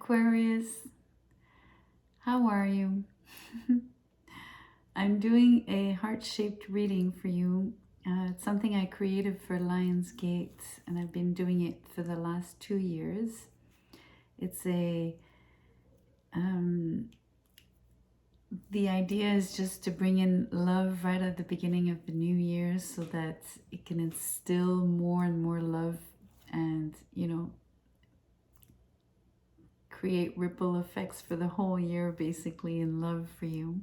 Aquarius, how are you? I'm doing a heart-shaped reading for you. It's something I created for Lionsgate, and I've been doing it for the last 2 years. It's the idea is just to bring in love right at the beginning of the new year so that it can instill more and more love and, create ripple effects for the whole year, basically, in love for you.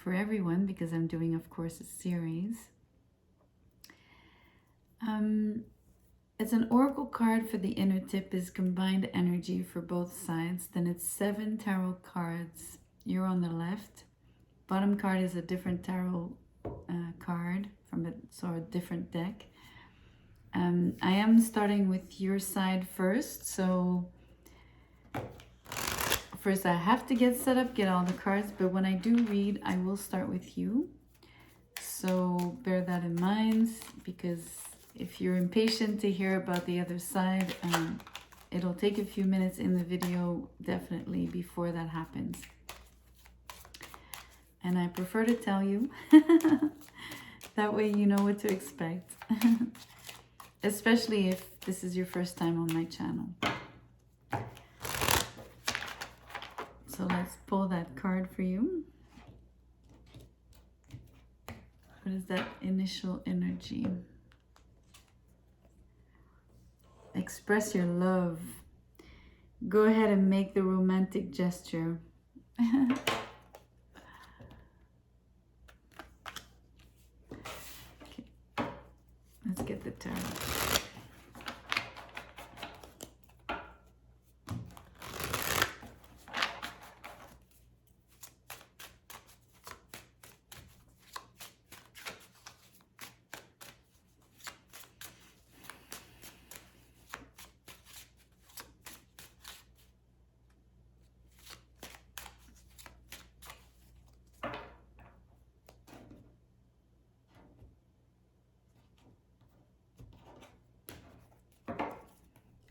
For everyone, because I'm doing, of course, a series. It's an oracle card for the inner tip is combined energy for both sides. Then it's 7 tarot cards. You're on the left. Bottom card is a different tarot card from a different deck. I am starting with your side first, so first I have to get set up, get all the cards, but when I do read, I will start with you. So bear that in mind, because if you're impatient to hear about the other side, it'll take a few minutes in the video, definitely, before that happens. And I prefer to tell you, that way you know what to expect, especially if this is your first time on my channel. So let's pull that card for you. What is that initial energy? Express your love. Go ahead and make the romantic gesture. Okay. Let's get the tarot.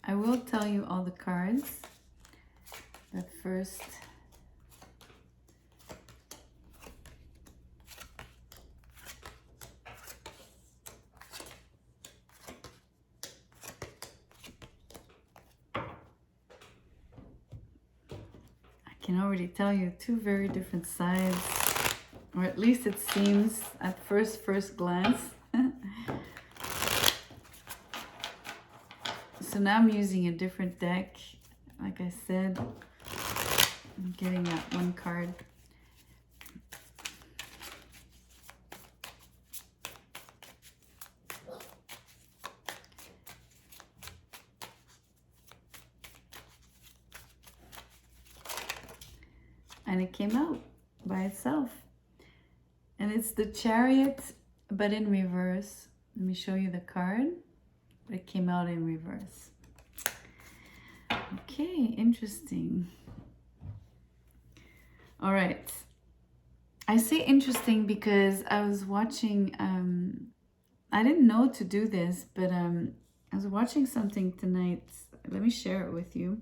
I will tell you all the cards, but first, I can already tell you 2 very different sides, or at least it seems at first glance. So now I'm using a different deck. Like I said, I'm getting that one card. And it came out by itself. And it's the Chariot, but in reverse. Let me show you the card. It came out in reverse. Okay, interesting. All right. I say interesting because I was watching, I didn't know to do this, but I was watching something tonight. Let me share it with you.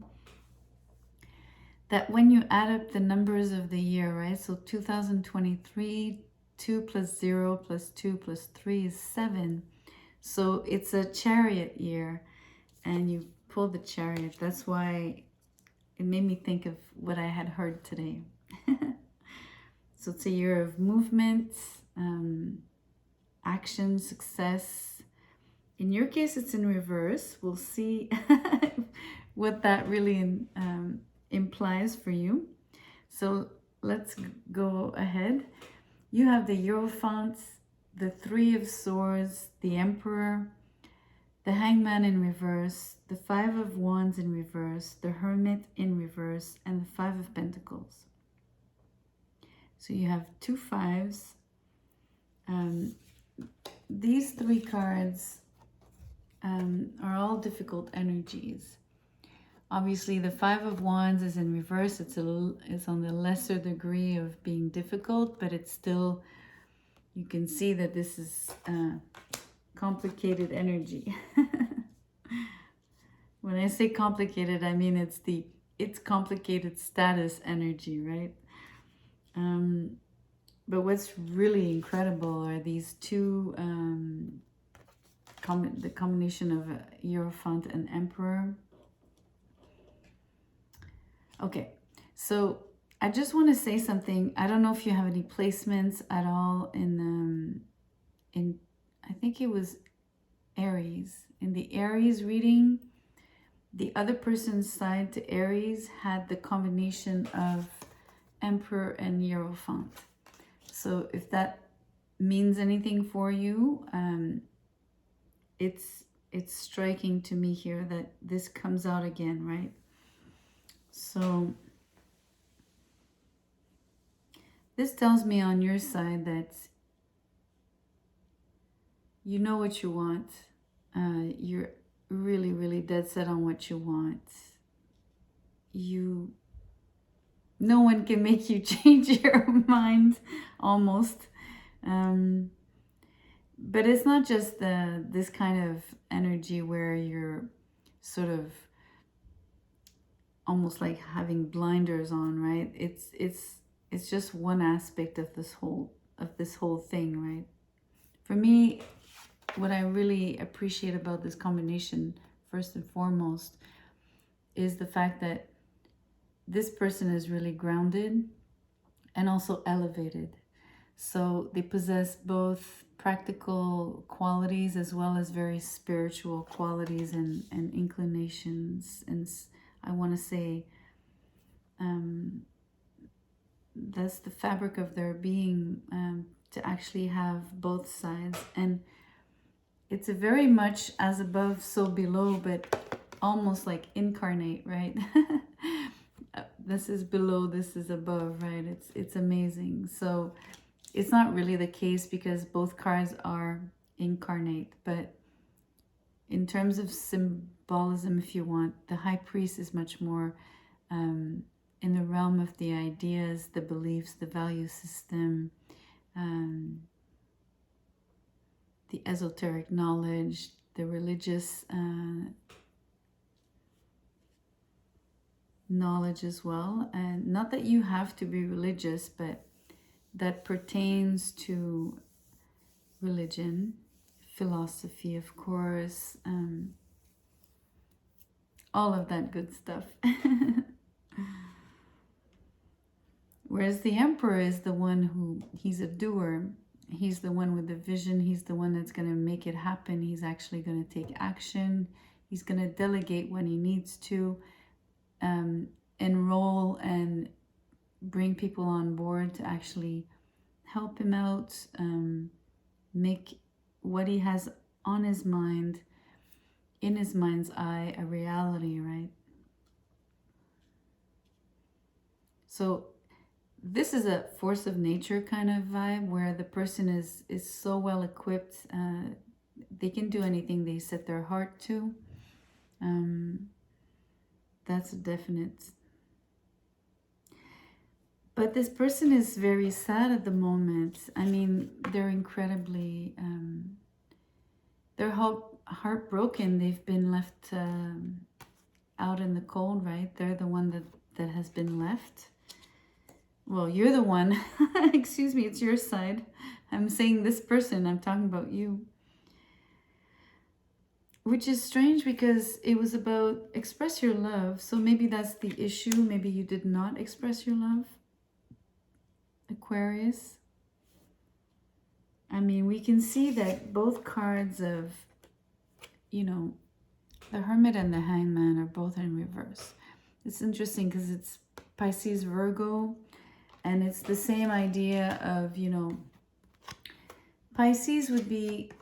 That when you add up the numbers of the year, right? So 2023, 2 plus 0 plus 2 plus 3 is 7. So it's a Chariot year, and you pull the Chariot. That's why it made me think of what I had heard today. So it's a year of movement, action, success. In your case, it's in reverse. We'll see what that really implies for you. So let's go ahead. You have the Hierophant, the 3 of Swords, the Emperor, the Hangman in reverse, the 5 of Wands in reverse, the Hermit in reverse, and the 5 of Pentacles. So you have 2 5s. These 3 cards are all difficult energies. Obviously, the 5 of Wands is in reverse. It's on the lesser degree of being difficult, but it's still, you can see that this is complicated energy. When I say complicated, I mean it's complicated status energy, right? But what's really incredible are these two, the combination of Hierophant and Emperor. Okay, so I just want to say something. I don't know if you have any placements at all in I think it was Aries. In the Aries reading, the other person's side to Aries had the combination of Emperor and Hierophant. So if that means anything for you, it's striking to me here that this comes out again, right? So this tells me on your side that you know what you want. You're really, really dead set on what you want. No one can make you change your mind, almost. But it's not just this kind of energy where you're sort of almost like having blinders on, right? It's just one aspect of this whole thing, right? For me, what I really appreciate about this combination, first and foremost, is the fact that this person is really grounded and also elevated. So they possess both practical qualities as well as very spiritual qualities and inclinations. And I want to say that's the fabric of their being, to actually have both sides. And it's a very much as above, so below, but almost like incarnate, right? This is below, this is above, right? It's amazing. So it's not really the case because both cards are incarnate, but in terms of symbolism, if you want, the High Priest is much more in the realm of the ideas, the beliefs, the value system, the esoteric knowledge, the religious knowledge as well. And not that you have to be religious, but that pertains to religion, philosophy, of course, all of that good stuff. Whereas the Emperor is the one he's a doer. He's the one with the vision. He's the one that's going to make it happen. He's actually going to take action. He's going to delegate when he needs to, enroll and bring people on board to actually help him out, make what he has on his mind, in his mind's eye, a reality, right? So this is a force of nature kind of vibe where the person is so well equipped, they can do anything they set their heart to. That's a definite. But this person is very sad at the moment. I mean, they're incredibly, they're heartbroken. They've been left out in the cold, right? They're the one that has been left. Well, you're the one. Excuse me, it's your side. I'm saying this person, I'm talking about you. Which is strange because it was about express your love. So maybe that's the issue. Maybe you did not express your love, Aquarius. I mean, we can see that both cards of, you know, the Hermit and the Hangman are both in reverse. It's interesting because it's Pisces, Virgo, and it's the same idea of, you know, Pisces would be,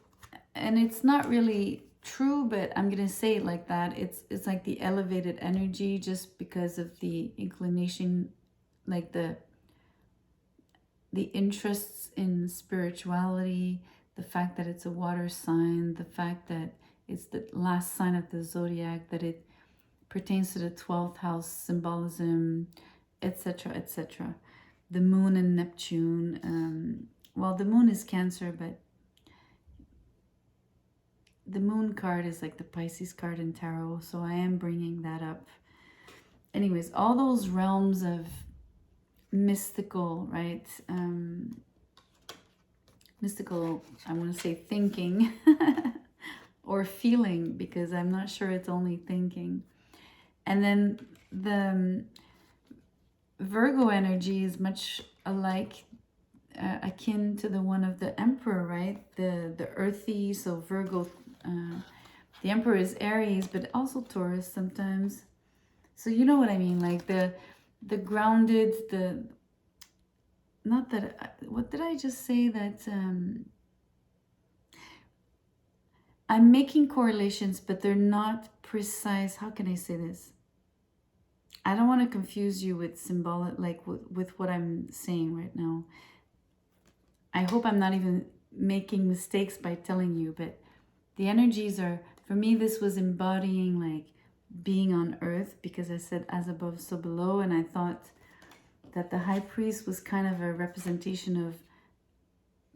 and it's not really true, but I'm going to say it like that. It's like the elevated energy just because of the inclination, like the interests in spirituality, the fact that it's a water sign, the fact that it's the last sign of the zodiac, that it pertains to the 12th house symbolism, etc., etc. The moon and Neptune. Well, the moon is Cancer, but the moon card is like the Pisces card in tarot, so I am bringing that up. Anyways, all those realms of mystical, right? Mystical, I want to say thinking or feeling, because I'm not sure it's only thinking. And then the Virgo energy is much alike, akin to the one of the Emperor, right? The earthy, so Virgo, the Emperor is Aries, but also Taurus sometimes. So you know what I mean, like the grounded, the, not that, what did I just say, that I'm making correlations, but they're not precise. How can I say this? I don't want to confuse you with symbolic, like with what I'm saying right now. I hope I'm not even making mistakes by telling you, but the energies are, for me, this was embodying like being on earth, because I said as above, so below, and I thought that the high priest was kind of a representation of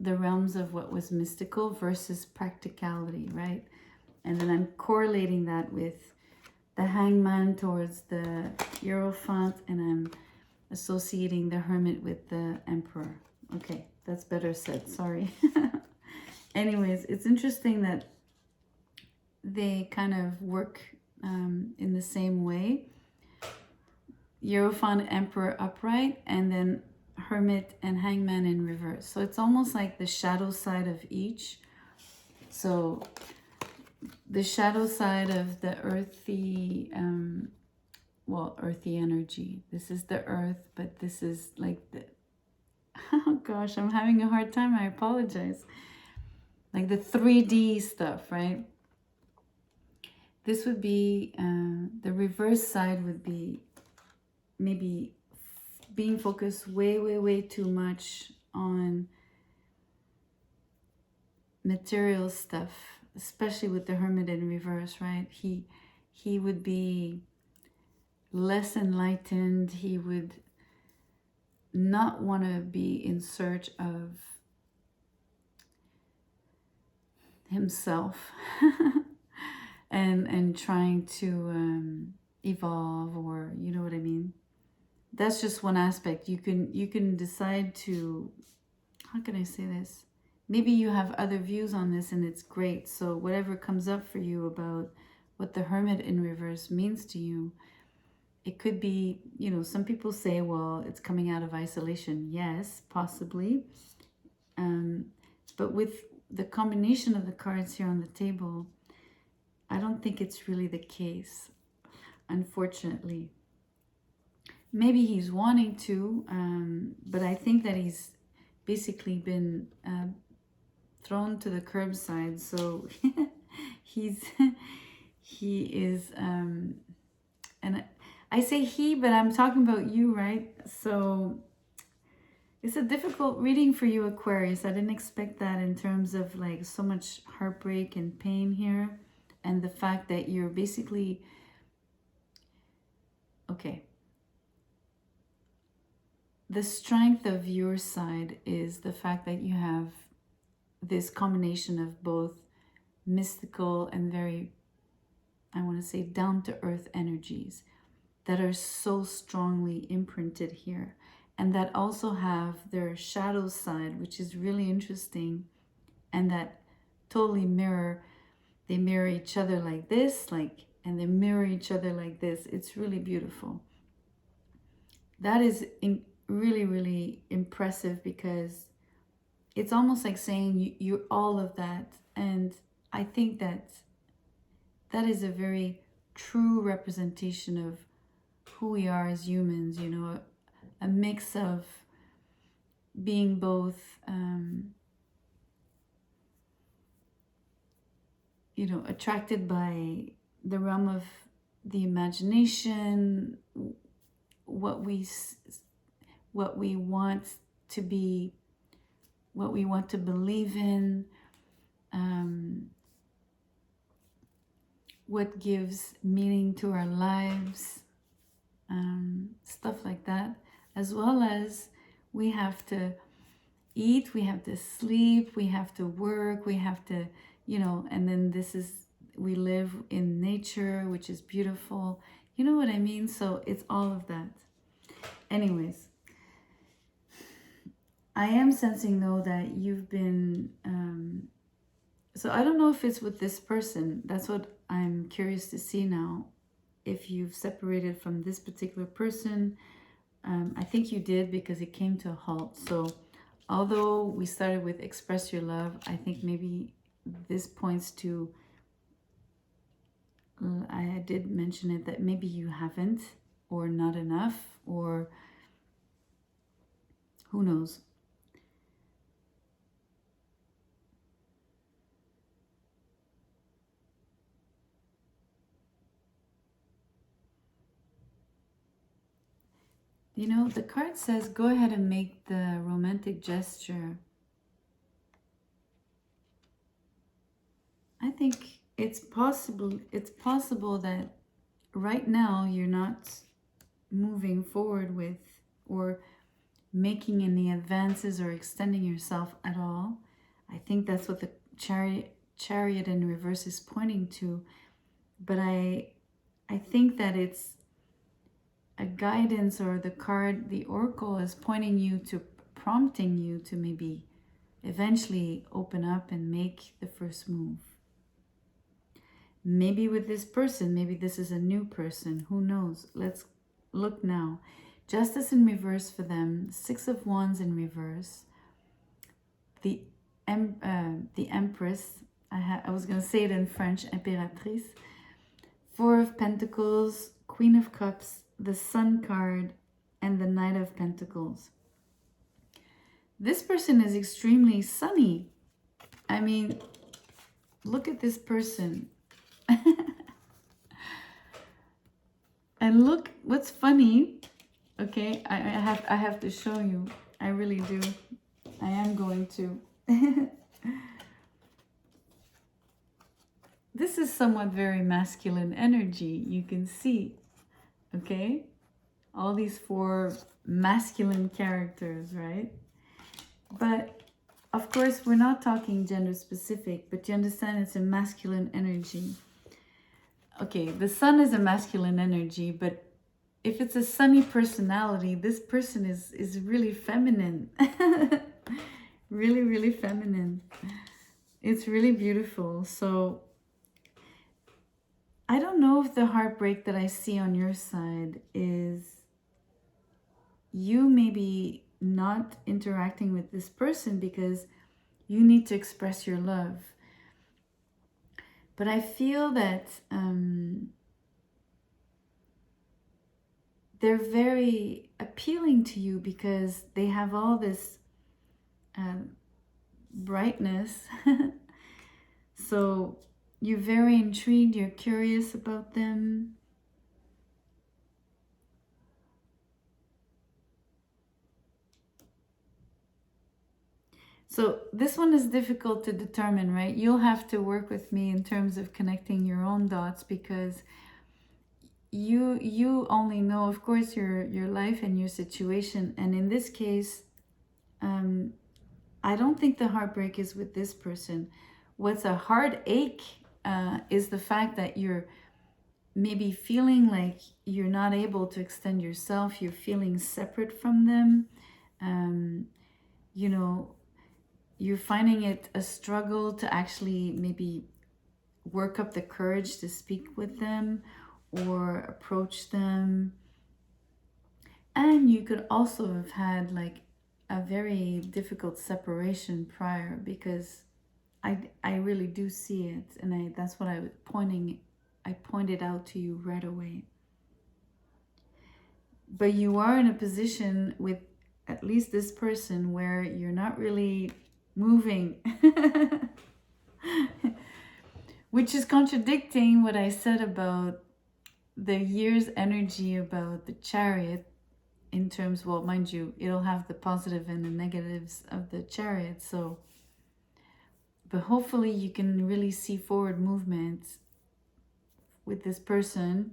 the realms of what was mystical versus practicality, right? And then I'm correlating that with the hangman towards the Hierophant, and I'm associating the hermit with the emperor. Okay, that's better said, sorry. Anyways, it's interesting that they kind of work in the same way. Hierophant, emperor upright, and then hermit and hangman in reverse. So it's almost like the shadow side of each. So the shadow side of the earthy, earthy energy. This is the earth, but this is like the, oh gosh, I'm having a hard time. I apologize. Like the 3D stuff, right? This would be, the reverse side would be maybe being focused way too much on material stuff, especially with the hermit in reverse, right? He would be less enlightened. He would not want to be in search of himself and trying to evolve, or you know what I mean. That's just one aspect. You can decide to, how can I say this? Maybe you have other views on this, and it's great. So whatever comes up for you about what the hermit in reverse means to you, it could be, you know, some people say, well, it's coming out of isolation. Yes, possibly. But with the combination of the cards here on the table, I don't think it's really the case, unfortunately. Maybe he's wanting to, but I think that he's basically been thrown to the curbside. So he is, and I say he, but I'm talking about you, right? So it's a difficult reading for you, Aquarius. I didn't expect that, in terms of like so much heartbreak and pain here, and the fact that you're basically, okay, the strength of your side is the fact that you have this combination of both mystical and very, I want to say, down-to-earth energies that are so strongly imprinted here, and that also have their shadow side, which is really interesting, and that totally mirror, they mirror each other like this, like, and they mirror each other like this. It's really beautiful. That is really impressive, because it's almost like saying you're all of that. And I think that that is a very true representation of who we are as humans, you know, a mix of being both, you know, attracted by the realm of the imagination, what we want to be, what we want to believe in, what gives meaning to our lives, stuff like that, as well as we have to eat, we have to sleep, we have to work, we have to you know, and then we live in nature, which is beautiful. You know what I mean? So it's all of that. Anyways, I am sensing though that you've been, so I don't know if it's with this person. That's what I'm curious to see now. If you've separated from this particular person, I think you did because it came to a halt. So although we started with express your love, I think maybe this points to, I did mention it, that maybe you haven't, or not enough, or who knows. You know, the card says go ahead and make the romantic gesture. I think it's possible that right now you're not moving forward with or making any advances or extending yourself at all. I think that's what the chariot in reverse is pointing to. But I think that it's a guidance, or the card, the oracle is pointing you to, prompting you to maybe eventually open up and make the first move. Maybe with this person, maybe this is a new person, who knows? Let's look now. Justice in reverse for them, 6 of Wands in reverse, the Empress, I was going to say it in French, Impératrice, 4 of Pentacles, Queen of Cups, the Sun card, and the Knight of Pentacles. This person is extremely sunny. I mean, look at this person. And look, what's funny, okay, I have to show you. I really do. I am going to. This is somewhat very masculine energy, you can see, okay? All these 4 masculine characters, right? But of course, we're not talking gender specific, but you understand it's a masculine energy. Okay, the sun is a masculine energy, but if it's a sunny personality, this person is really feminine. Really, really feminine. It's really beautiful. So I don't know if the heartbreak that I see on your side is you maybe not interacting with this person because you need to express your love. But I feel that they're very appealing to you because they have all this brightness. So you're very intrigued, you're curious about them. So this one is difficult to determine, right? You'll have to work with me in terms of connecting your own dots, because you only know, of course, your life and your situation. And in this case, I don't think the heartbreak is with this person. What's a heartache is the fact that you're maybe feeling like you're not able to extend yourself. You're feeling separate from them. You know, you're finding it a struggle to actually maybe work up the courage to speak with them or approach them. And you could also have had like a very difficult separation prior, because I really do see it, and that's what I pointed out to you right away. But you are in a position with at least this person where you're not really moving, which is contradicting what I said about the year's energy about the Chariot, in terms, well, mind you, it'll have the positive and the negatives of the Chariot. So, but hopefully you can really see forward movement with this person,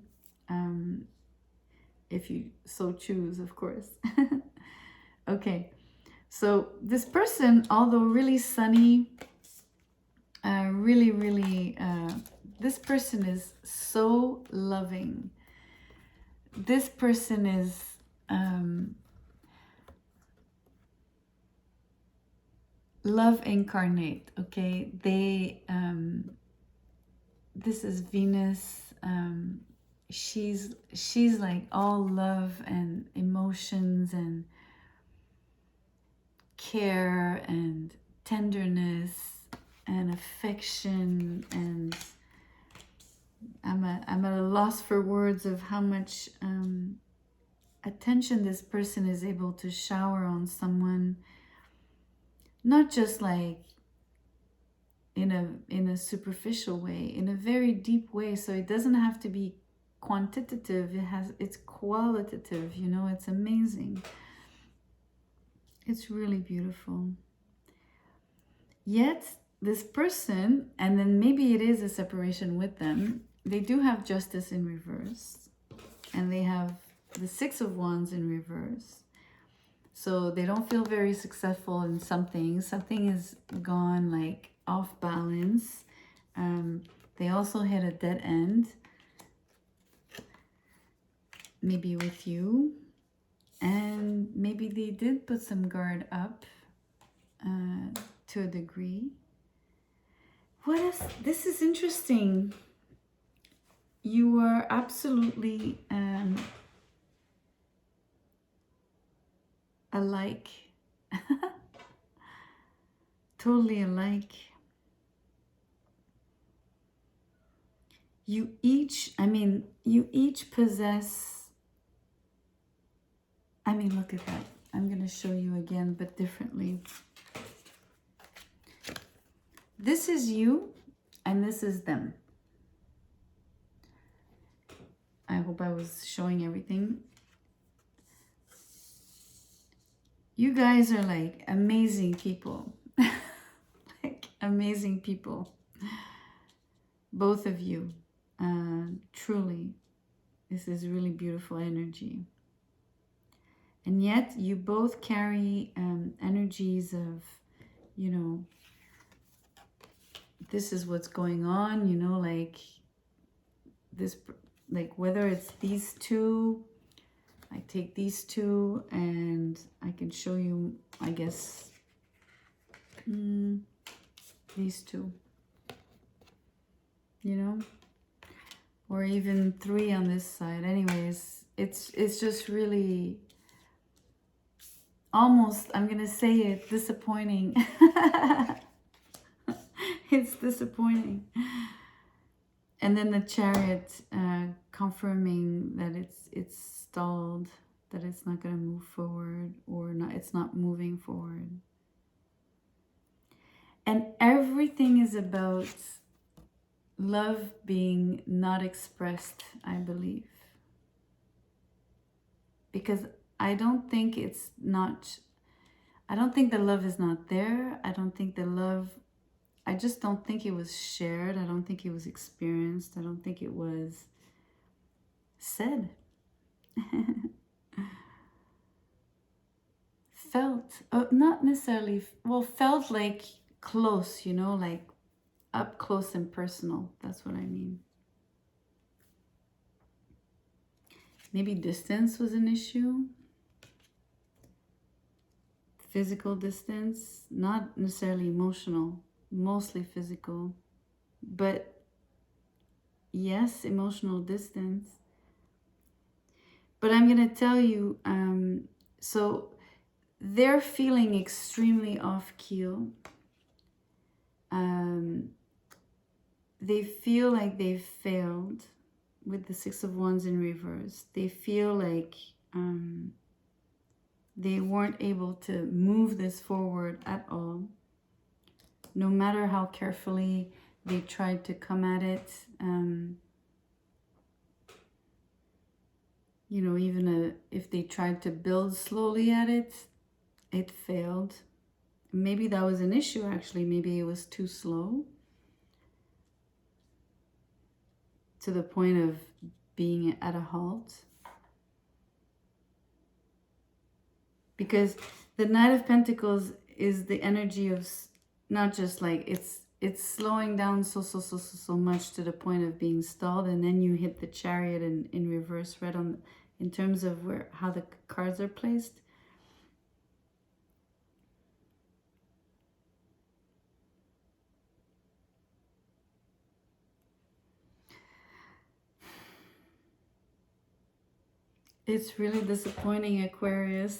if you so choose, of course. Okay, so this person, although really sunny, really, really, this person is so loving. This person is love incarnate, okay? This is Venus. She's like all love and emotions and care and tenderness and affection, and I'm at a loss for words of how much attention this person is able to shower on someone, not just like in a superficial way, in a very deep way. So it doesn't have to be quantitative, it's qualitative, you know. It's amazing. It's really beautiful. Yet this person, and then maybe it is a separation with them, they do have justice in reverse, and they have the Six of Wands in reverse. So they don't feel very successful in something. Something is gone like off balance. They also hit a dead end, maybe with you, and maybe they did put some guard up to a degree. What is this? Is interesting. You are absolutely alike. Totally alike. You each possess, look at that. I'm going to show you again, but differently. This is you, and this is them. I hope I was showing everything. You guys are like amazing people. Like amazing people. Both of you. Truly. This is really beautiful energy. And yet you both carry energies of, you know, this is what's going on, you know, like this, like whether it's these two, I take these two and I can show you, I guess, these two, you know, or even three on this side. Anyways, it's just really almost, I'm gonna say it, disappointing. It's disappointing. And then the Chariot confirming that it's stalled, that it's not going to move forward, or not, it's not moving forward. And everything is about love being not expressed, I believe. Because I don't think the love is not there. I just don't think it was shared. I don't think it was experienced. I don't think it was said. Felt, not necessarily, well, felt like close, you know, like up close and personal. That's what I mean. Maybe distance was an issue. Physical distance, not necessarily emotional, mostly physical. But yes, emotional distance. But I'm going to tell you, so they're feeling extremely off-keel. They feel like they've failed with the Six of Wands in reverse. They feel like they weren't able to move this forward at all. No matter how carefully they tried to come at it. You know, even if they tried to build slowly at it, it failed. Maybe that was an issue, actually. Maybe it was too slow to the point of being at a halt. Because the Knight of Pentacles is the energy of not just like, it's slowing down so much to the point of being stalled, and then you hit the Chariot in reverse, right on, in terms of how the cards are placed. It's really disappointing, Aquarius.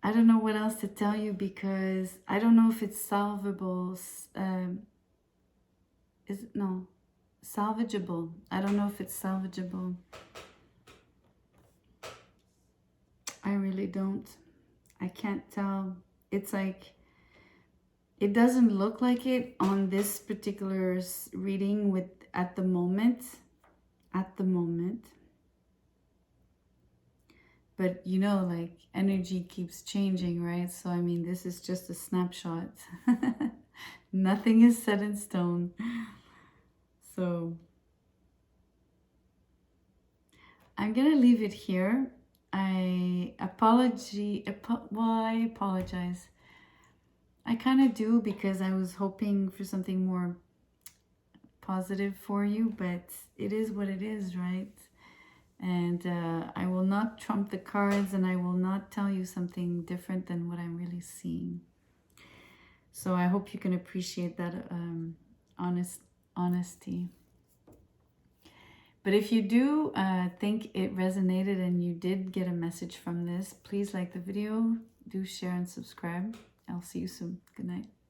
I don't know what else to tell you, because I don't know if it's salvable. No, salvageable. I don't know if it's salvageable. I really don't. I can't tell. It's like, it doesn't look like it on this particular reading with at the moment. But you know, like, energy keeps changing, right? So I mean, this is just a snapshot. Nothing is set in stone. So I'm gonna leave it here. I apologize. I kind of do, because I was hoping for something more positive for you, but it is what it is, right? And I will not trump the cards, and I will not tell you something different than what I'm really seeing. So I hope you can appreciate that honesty. But if you do think it resonated and you did get a message from this, please like the video, do share and subscribe. I'll see you soon. Good night.